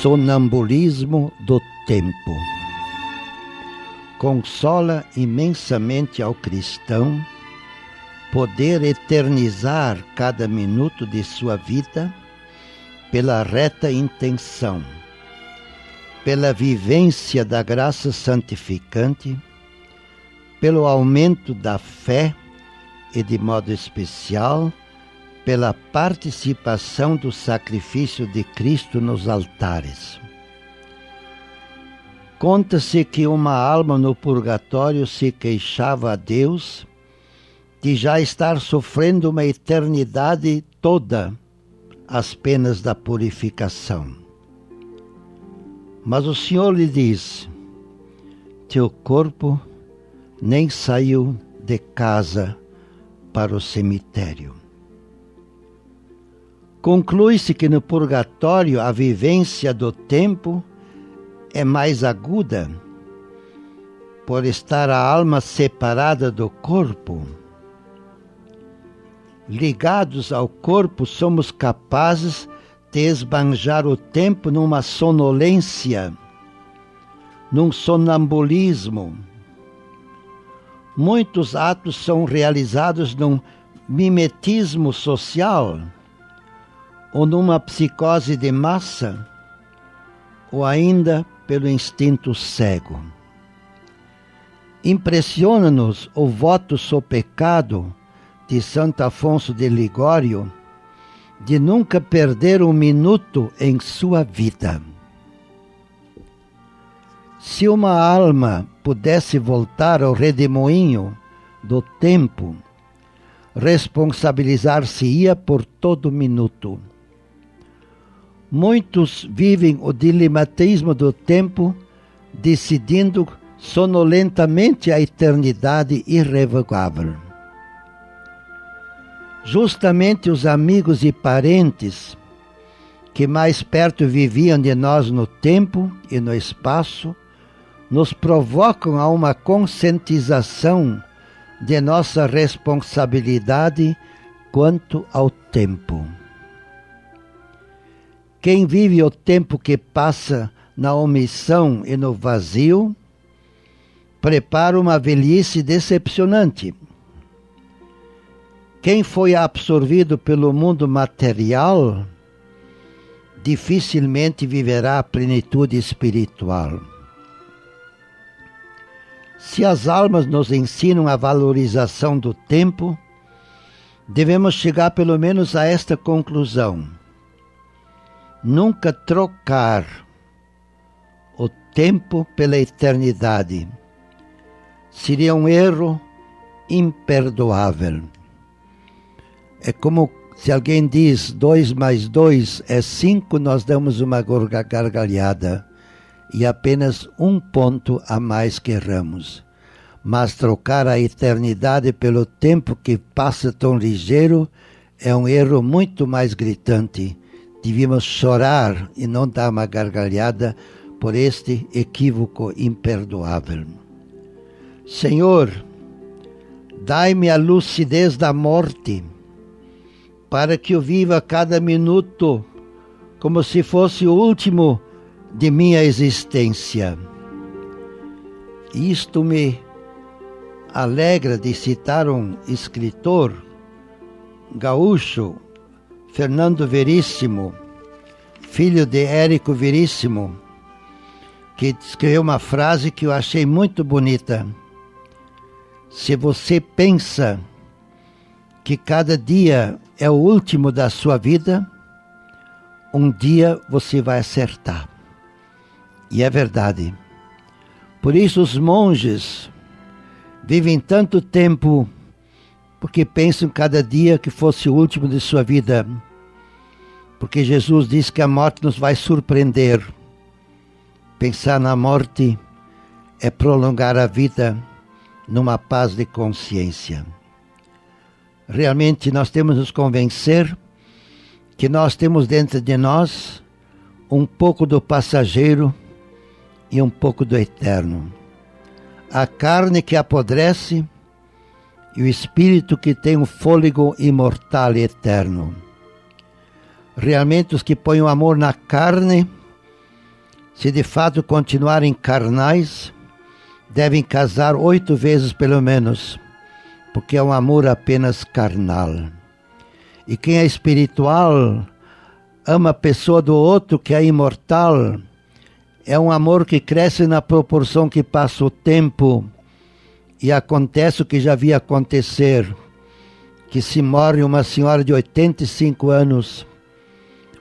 sonambulismo do tempo. Consola imensamente ao cristão poder eternizar cada minuto de sua vida pela reta intenção, pela vivência da graça santificante, pelo aumento da fé e, de modo especial, pela participação do sacrifício de Cristo nos altares. Conta-se que uma alma no purgatório se queixava a Deus de já estar sofrendo uma eternidade toda as penas da purificação. Mas o Senhor lhe diz: teu corpo nem saiu de casa para o cemitério. Conclui-se que no purgatório a vivência do tempo é mais aguda, por estar a alma separada do corpo. Ligados ao corpo, somos capazes de esbanjar o tempo numa sonolência, num sonambulismo. Muitos atos são realizados num mimetismo social, ou numa psicose de massa, ou ainda pelo instinto cego. Impressiona-nos o voto so pecado de Santo Afonso de Ligório de nunca perder um minuto em sua vida. Se uma alma pudesse voltar ao redemoinho do tempo, responsabilizar-se-ia por todo minuto. Muitos vivem o dilematismo do tempo, decidindo sonolentamente a eternidade irrevogável. Justamente os amigos e parentes que mais perto viviam de nós no tempo e no espaço, nos provocam a uma conscientização de nossa responsabilidade quanto ao tempo. Quem vive o tempo que passa na omissão e no vazio, prepara uma velhice decepcionante. Quem foi absorvido pelo mundo material, dificilmente viverá a plenitude espiritual. Se as almas nos ensinam a valorização do tempo, devemos chegar pelo menos a esta conclusão: nunca trocar o tempo pela eternidade. Seria um erro imperdoável. É como se alguém diz 2 mais 2 é 5, nós damos uma gargalhada e apenas um ponto a mais que erramos. Mas trocar a eternidade pelo tempo que passa tão ligeiro é um erro muito mais gritante. Devíamos chorar e não dar uma gargalhada por este equívoco imperdoável. Senhor, dai-me a lucidez da morte, para que eu viva cada minuto como se fosse o último de minha existência. Isto me alegra de citar um escritor gaúcho, Fernando Veríssimo, filho de Érico Veríssimo, que escreveu uma frase que eu achei muito bonita. Se você pensa que cada dia é o último da sua vida, um dia você vai acertar. E é verdade. Por isso os monges vivem tanto tempo porque pensam cada dia que fosse o último de sua vida. Porque Jesus diz que a morte nos vai surpreender. Pensar na morte é prolongar a vida numa paz de consciência. Realmente nós temos que nos convencer que nós temos dentro de nós um pouco do passageiro e um pouco do eterno. A carne que apodrece e o espírito que tem um fôlego imortal e eterno. Realmente os que põem o amor na carne se de fato continuarem carnais, devem casar 8 vezes pelo menos, porque é um amor apenas carnal. E quem é espiritual ama a pessoa do outro que é imortal. É um amor que cresce na proporção que passa o tempo e acontece o que já havia acontecer, que se morre uma senhora de 85 anos,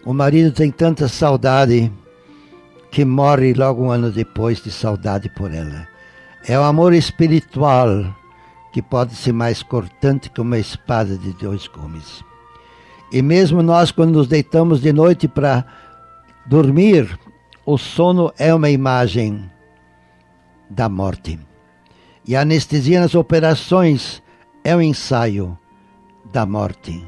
o marido tem tanta saudade que morre logo um ano depois de saudade por ela. É o amor espiritual que pode ser mais cortante que uma espada de 2 gumes. E mesmo nós, quando nos deitamos de noite para dormir, o sono é uma imagem da morte. E a anestesia nas operações é um ensaio da morte.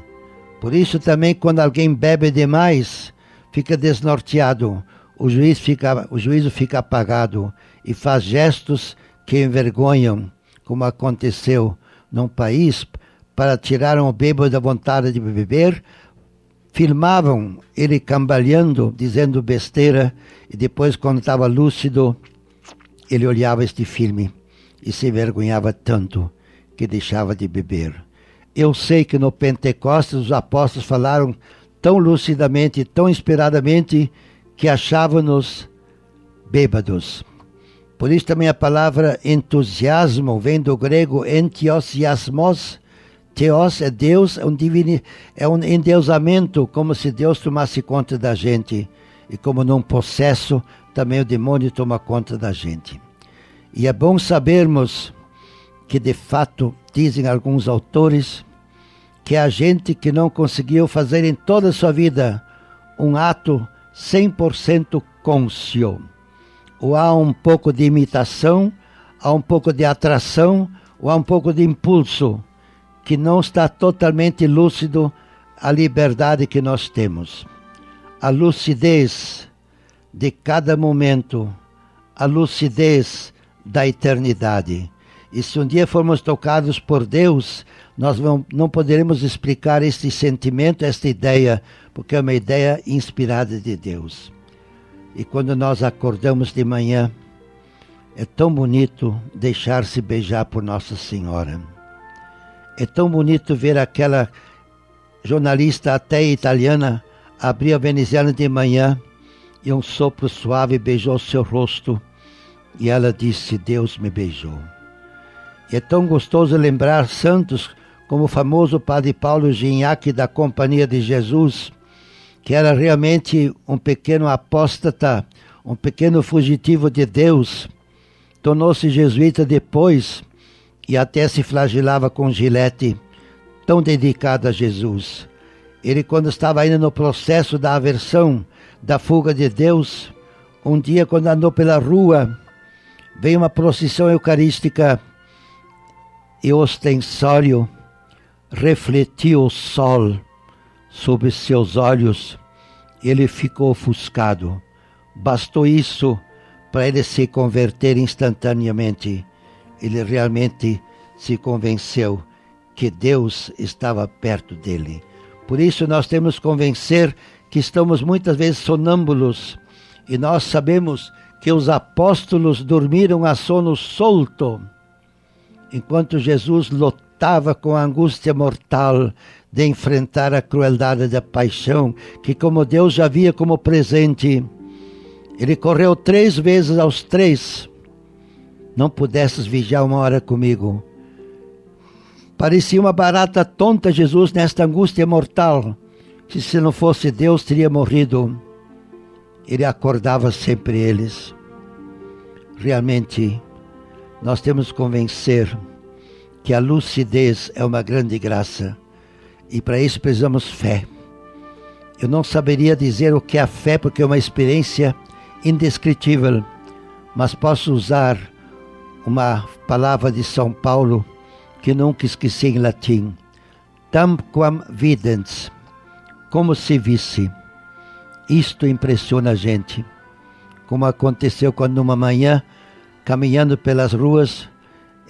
Por isso também, quando alguém bebe demais, fica desnorteado, o juízo fica apagado e faz gestos que envergonham, como aconteceu num país. Para tirar o bêbado da vontade de beber, filmavam ele cambaleando, dizendo besteira, e depois, quando estava lúcido, ele olhava este filme e se envergonhava tanto que deixava de beber. Eu sei que no Pentecostes os apóstolos falaram tão lucidamente, tão inspiradamente, que achavam-nos bêbados. Por isso também a palavra entusiasmo vem do grego entusiasmos. Theos é Deus, é um endeusamento, como se Deus tomasse conta da gente. E como num processo, também o demônio toma conta da gente. E é bom sabermos que, de fato, dizem alguns autores, que a gente que não conseguiu fazer em toda a sua vida um ato 100% cônscio. Ou há um pouco de imitação, há um pouco de atração, ou há um pouco de impulso, que não está totalmente lúcido a liberdade que nós temos. A lucidez de cada momento, a lucidez da eternidade. E se um dia formos tocados por Deus, nós não poderemos explicar este sentimento, esta ideia, porque é uma ideia inspirada de Deus. E quando nós acordamos de manhã, é tão bonito deixar-se beijar por Nossa Senhora. É tão bonito ver aquela jornalista até italiana abrir a veneziana de manhã e um sopro suave beijou seu rosto e ela disse: Deus me beijou. E é tão gostoso lembrar santos como o famoso Padre Paulo Gignac da Companhia de Jesus, que era realmente um pequeno apóstata, um pequeno fugitivo de Deus, tornou-se jesuíta depois e até se flagelava com gilete, tão dedicado a Jesus. Ele, quando estava ainda no processo da aversão, da fuga de Deus, um dia, quando andou pela rua, veio uma procissão eucarística e o ostensório refletiu o sol sobre seus olhos. Ele ficou ofuscado. Bastou isso para ele se converter instantaneamente. Ele realmente se convenceu que Deus estava perto dele. Por isso nós temos que convencer que estamos muitas vezes sonâmbulos e nós sabemos que os apóstolos dormiram a sono solto, enquanto Jesus lutava com a angústia mortal de enfrentar a crueldade da paixão, que como Deus já via como presente, ele correu 3 vezes aos 3. Não pudesses vigiar 1 hora comigo. Parecia uma barata tonta Jesus nesta angústia mortal, que se não fosse Deus teria morrido. Ele acordava sempre eles. Realmente, nós temos que convencer que a lucidez é uma grande graça. E para isso precisamos fé. Eu não saberia dizer o que é a fé, porque é uma experiência indescritível. Mas posso usar uma palavra de São Paulo, que nunca esqueci em latim. Tamquam videns, como se visse. Isto impressiona a gente. Como aconteceu quando numa manhã, caminhando pelas ruas,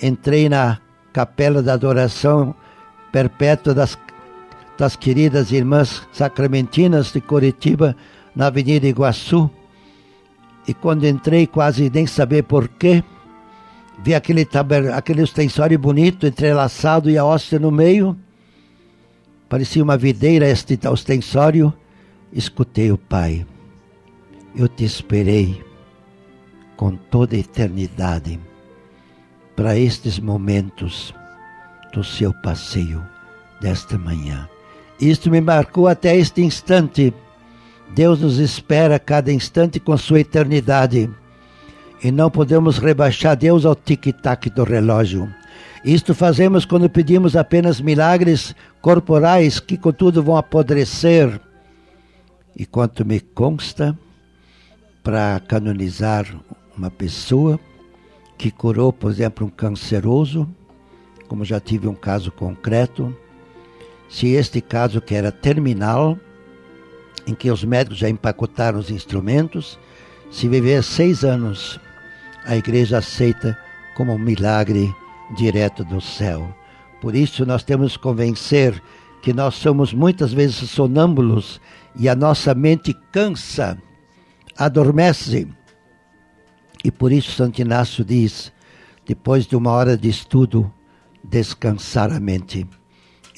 entrei na capela da adoração perpétua das queridas irmãs sacramentinas de Curitiba, na Avenida Iguaçu, E quando entrei, quase nem saber porquê, vi aquele ostensório bonito, entrelaçado e a hóstia no meio. Parecia uma videira este ostensório. Escutei o Pai. Eu te esperei com toda a eternidade para estes momentos do seu passeio desta manhã. Isto me marcou até este instante. Deus nos espera a cada instante com sua eternidade. E não podemos rebaixar Deus ao tic-tac do relógio. Isto fazemos quando pedimos apenas milagres corporais que contudo vão apodrecer. E quanto me consta, para canonizar uma pessoa que curou, por exemplo, um canceroso, como já tive um caso concreto, se este caso que era terminal, em que os médicos já empacotaram os instrumentos, se viver 6 anos, a igreja aceita como um milagre direto do céu. Por isso nós temos que convencer que nós somos muitas vezes sonâmbulos e a nossa mente cansa, adormece. E por isso Santo Inácio diz, depois de 1 hora de estudo, descansar a mente.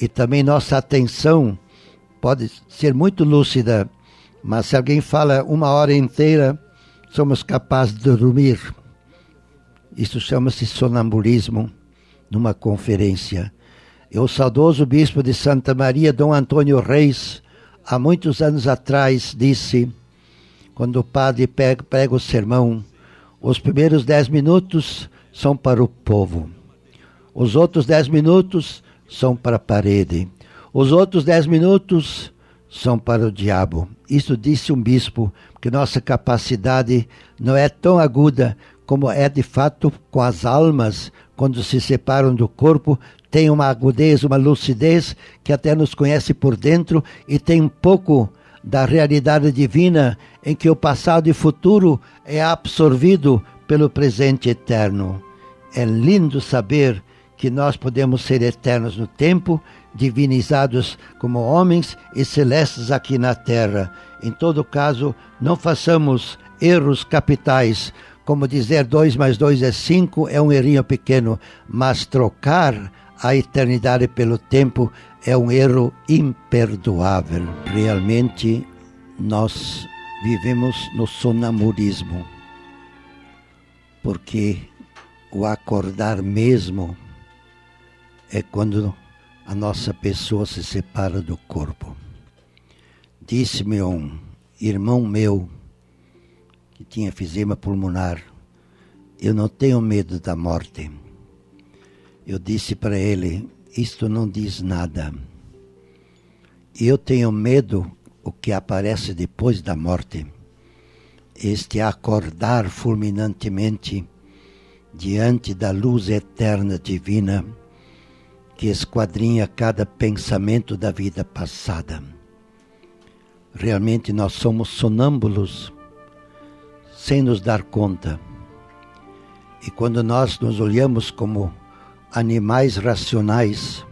E também nossa atenção pode ser muito lúcida, mas se alguém fala 1 hora inteira, somos capazes de dormir. Isso chama-se sonambulismo numa conferência. E o saudoso bispo de Santa Maria, Dom Antônio Reis, há muitos anos atrás, disse, quando o padre prega o sermão, os primeiros 10 minutos são para o povo. Os outros 10 minutos são para a parede. Os outros 10 minutos são para o diabo. Isso disse um bispo, porque nossa capacidade não é tão aguda como é de fato com as almas, quando se separam do corpo, tem uma agudez, uma lucidez que até nos conhece por dentro e tem um pouco da realidade divina em que o passado e futuro é absorvido pelo presente eterno. É lindo saber que nós podemos ser eternos no tempo, divinizados como homens e celestes aqui na terra. Em todo caso, não façamos erros capitais, como dizer 2 mais 2 é 5 é um errinho pequeno, mas trocar a eternidade pelo tempo é um erro imperdoável. Realmente, nós vivemos no sonambulismo, porque o acordar mesmo é quando a nossa pessoa se separa do corpo. Disse-me um irmão meu, que tinha efizema pulmonar, eu não tenho medo da morte. Eu disse para ele, isto não diz nada. Eu tenho medo o que aparece depois da morte. Este acordar fulminantemente diante da luz eterna divina que esquadrinha cada pensamento da vida passada. Realmente nós somos sonâmbulos sem nos dar conta. E quando nós nos olhamos como animais racionais,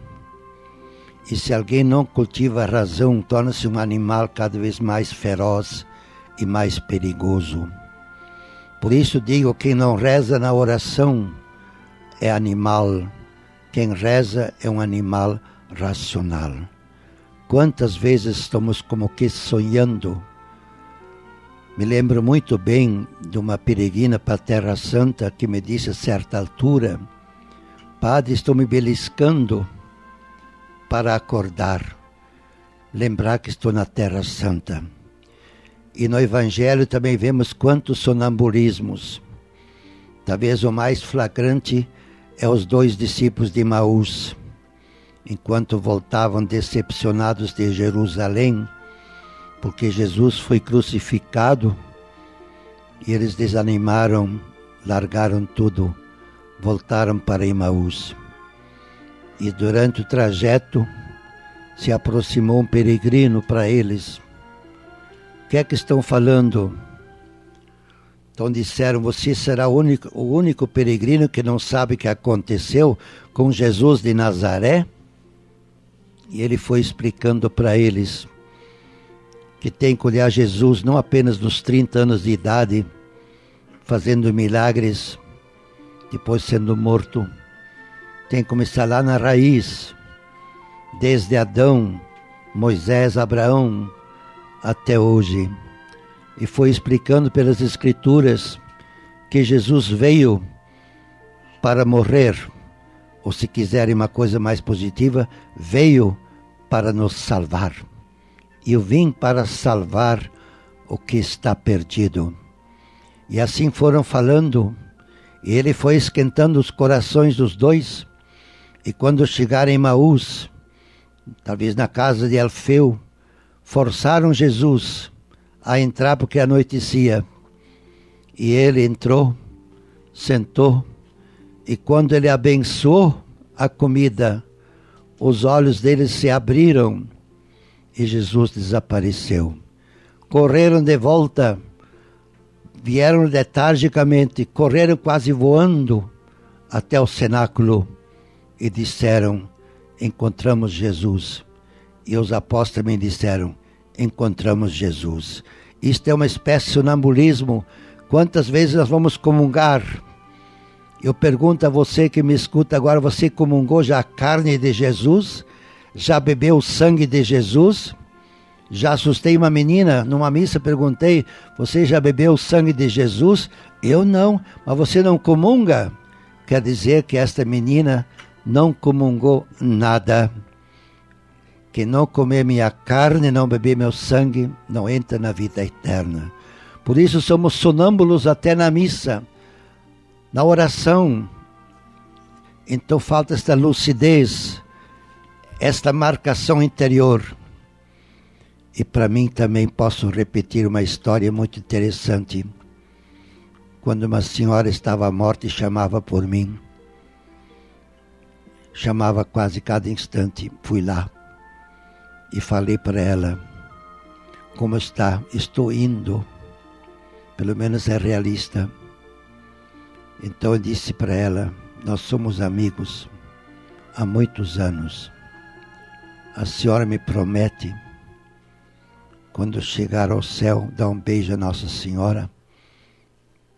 e se alguém não cultiva a razão, torna-se um animal cada vez mais feroz e mais perigoso. Por isso digo, quem não reza na oração é animal. Quem reza é um animal racional. Quantas vezes estamos como que sonhando? Me lembro muito bem de uma peregrina para a Terra Santa que me disse a certa altura, Padre, estou me beliscando para acordar, lembrar que estou na Terra Santa. E no Evangelho também vemos quantos sonambulismos. Talvez o mais flagrante é os 2 discípulos de Emaús, enquanto voltavam decepcionados de Jerusalém, porque Jesus foi crucificado, e eles desanimaram, largaram tudo, voltaram para Emaús. E durante o trajeto se aproximou um peregrino para eles. O que é que estão falando? Então disseram, você será o único peregrino que não sabe o que aconteceu com Jesus de Nazaré? E ele foi explicando para eles que tem que olhar Jesus não apenas nos 30 anos de idade, fazendo milagres, depois sendo morto. Tem que começar lá na raiz, desde Adão, Moisés, Abraão, até hoje. E foi explicando pelas Escrituras que Jesus veio para morrer, ou se quiserem uma coisa mais positiva, veio para nos salvar. Eu vim para salvar o que está perdido. E assim foram falando, e ele foi esquentando os corações dos dois, e quando chegaram em Emaús, talvez na casa de Alfeu, forçaram Jesus a entrar porque anoitecia. E ele entrou, sentou, e quando ele abençoou a comida, os olhos deles se abriram e Jesus desapareceu. Correram de volta, vieram letargicamente, correram quase voando até o cenáculo e disseram: encontramos Jesus. E os apóstolos também disseram: encontramos Jesus. Isto é uma espécie de sonambulismo. Quantas vezes nós vamos comungar? Eu pergunto a você que me escuta agora: você comungou já a carne de Jesus? Já bebeu o sangue de Jesus? Já assustei uma menina numa missa, perguntei: você já bebeu o sangue de Jesus? Eu não. Mas você não comunga? Quer dizer que esta menina não comungou nada. Quem não comer minha carne, não beber meu sangue, não entra na vida eterna. Por isso somos sonâmbulos até na missa, na oração. Então falta esta lucidez, esta marcação interior. E para mim também posso repetir uma história muito interessante. Quando uma senhora estava morta e chamava por mim, chamava quase cada instante, fui lá e falei para ela: como está? Estou indo. Pelo menos é realista. Então eu disse para ela: nós somos amigos há muitos anos. A senhora me promete, quando chegar ao céu, dar um beijo a Nossa Senhora,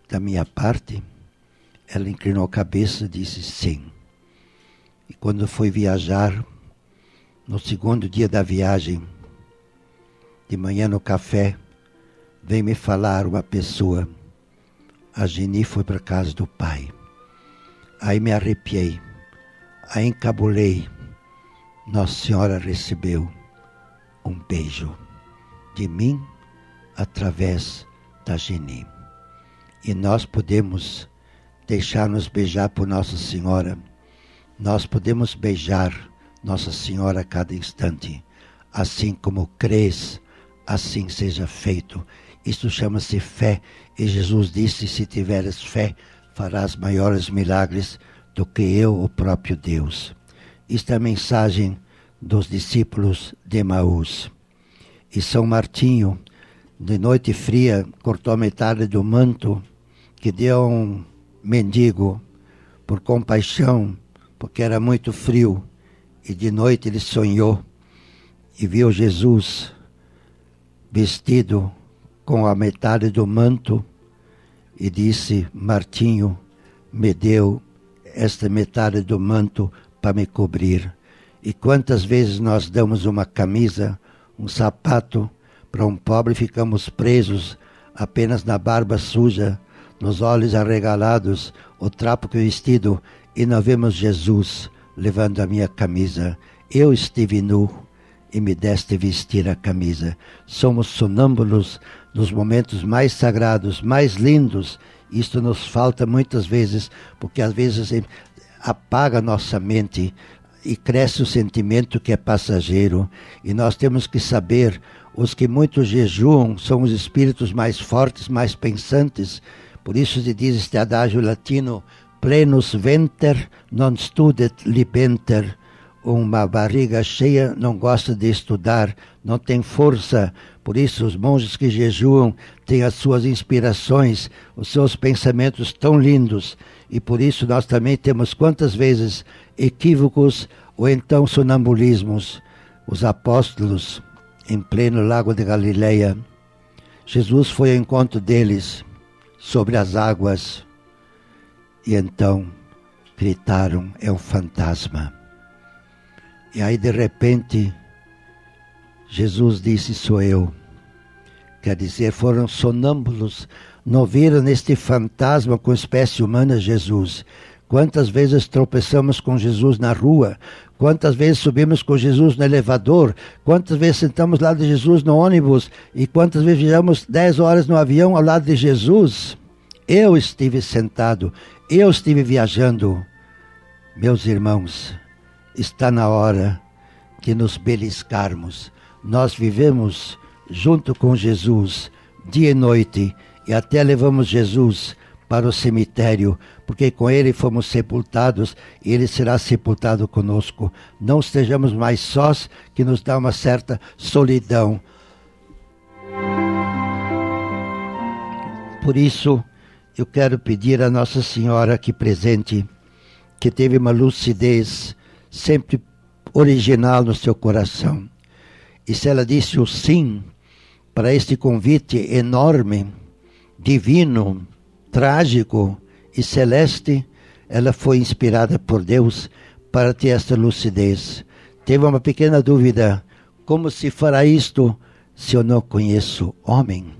da minha parte? Ela inclinou a cabeça e disse sim. E quando foi viajar, no segundo dia da viagem, de manhã no café, veio me falar uma pessoa: a Geni foi para a casa do pai. Aí me arrepiei, aí encabulei. Nossa Senhora recebeu um beijo de mim através da Geni. E nós podemos deixar-nos beijar por Nossa Senhora. Nós podemos beijar Nossa Senhora a cada instante. Assim como crês, assim seja feito. Isso chama-se fé. E Jesus disse: se tiveres fé, farás maiores milagres do que eu, o próprio Deus. Isto é a mensagem dos discípulos de Emaús. E São Martinho, de noite fria, cortou metade do manto que deu a um mendigo por compaixão, porque era muito frio. E de noite ele sonhou e viu Jesus vestido com a metade do manto e disse: Martinho me deu esta metade do manto para me cobrir. E quantas vezes nós damos uma camisa, um sapato para um pobre e ficamos presos apenas na barba suja, nos olhos arregalados, o trapo que vestido, e não vemos Jesus levando a minha camisa. Eu estive nu e me deste vestir a camisa. Somos sonâmbulos nos momentos mais sagrados, mais lindos. Isto nos falta muitas vezes, porque às vezes apaga nossa mente e cresce o sentimento que é passageiro. E nós temos que saber, os que muito jejuam são os espíritos mais fortes, mais pensantes. Por isso se diz este adágio latino: plenus venter non studet libenter. Uma barriga cheia não gosta de estudar, não tem força. Por isso os monges que jejuam têm as suas inspirações, os seus pensamentos tão lindos. E por isso nós também temos quantas vezes equívocos ou então sonambulismos. Os apóstolos, em pleno lago de Galileia, Jesus foi ao encontro deles. sobre as águas. E então gritaram: é um fantasma. E aí de repente Jesus disse: sou eu. Quer dizer, foram sonâmbulos, não viram este fantasma com espécie humana Jesus. Quantas vezes tropeçamos com Jesus na rua, quantas vezes subimos com Jesus no elevador, quantas vezes sentamos ao lado de Jesus no ônibus e quantas vezes viajamos 10 horas no avião ao lado de Jesus. Eu estive sentado, eu estive viajando. Meus irmãos, está na hora de nos beliscarmos. Nós vivemos junto com Jesus, dia e noite, e até levamos Jesus para o cemitério, porque com ele fomos sepultados e ele será sepultado conosco. Não estejamos mais sós, que nos dá uma certa solidão. Por isso, eu quero pedir a Nossa Senhora aqui presente, que teve uma lucidez sempre original no seu coração. E se ela disse o sim para este convite enorme, divino, trágico e celeste, ela foi inspirada por Deus para ter esta lucidez. Teve uma pequena dúvida: como se fará isto se eu não conheço homem?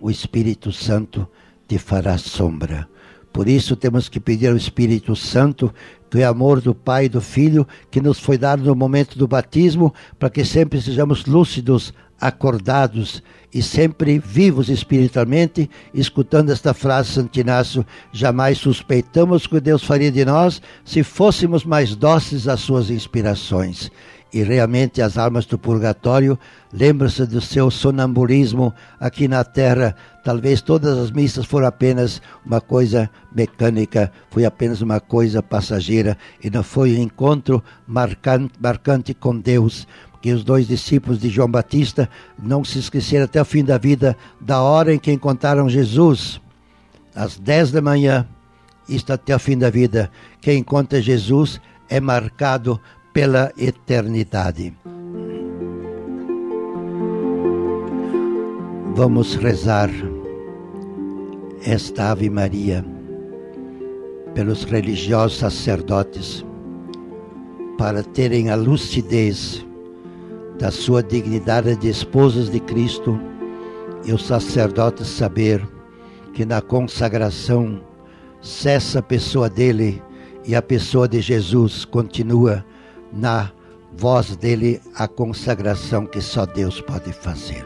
O Espírito Santo te fará sombra. Por isso temos que pedir ao Espírito Santo, que é o amor do Pai e do Filho, que nos foi dado no momento do batismo, para que sempre sejamos lúcidos, acordados e sempre vivos espiritualmente, escutando esta frase de Santo Inácio: jamais suspeitamos que Deus faria de nós se fôssemos mais dóceis às suas inspirações. E realmente as almas do purgatório lembram-se do seu sonambulismo aqui na terra. Talvez todas as missas foram apenas uma coisa mecânica, foi apenas uma coisa passageira e não foi um encontro marcante com Deus. Porque os 2 discípulos de João Batista não se esqueceram até o fim da vida da hora em que encontraram Jesus. Às 10 da manhã, isto até o fim da vida. Quem encontra Jesus é marcado pela eternidade. Vamos rezar esta Ave Maria pelos religiosos sacerdotes, para terem a lucidez da sua dignidade de esposas de Cristo, e os sacerdotes saber que na consagração cessa a pessoa dele e a pessoa de Jesus continua na voz dele, a consagração que só Deus pode fazer.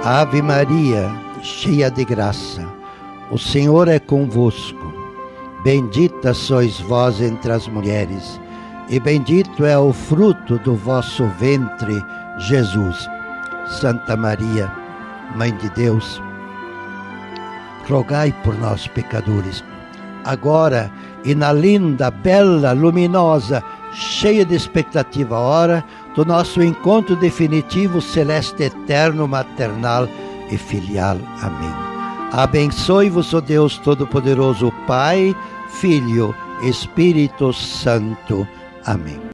Ave Maria, cheia de graça, o Senhor é convosco. Bendita sois vós entre as mulheres, e bendito é o fruto do vosso ventre, Jesus. Santa Maria, Mãe de Deus, rogai por nós, pecadores, agora e na linda, bela, luminosa, cheia de expectativa hora do nosso encontro definitivo, celeste, eterno, maternal e filial. Amém. Abençoe-vos, ó Deus Todo-Poderoso, Pai, Filho, Espírito Santo. Amém.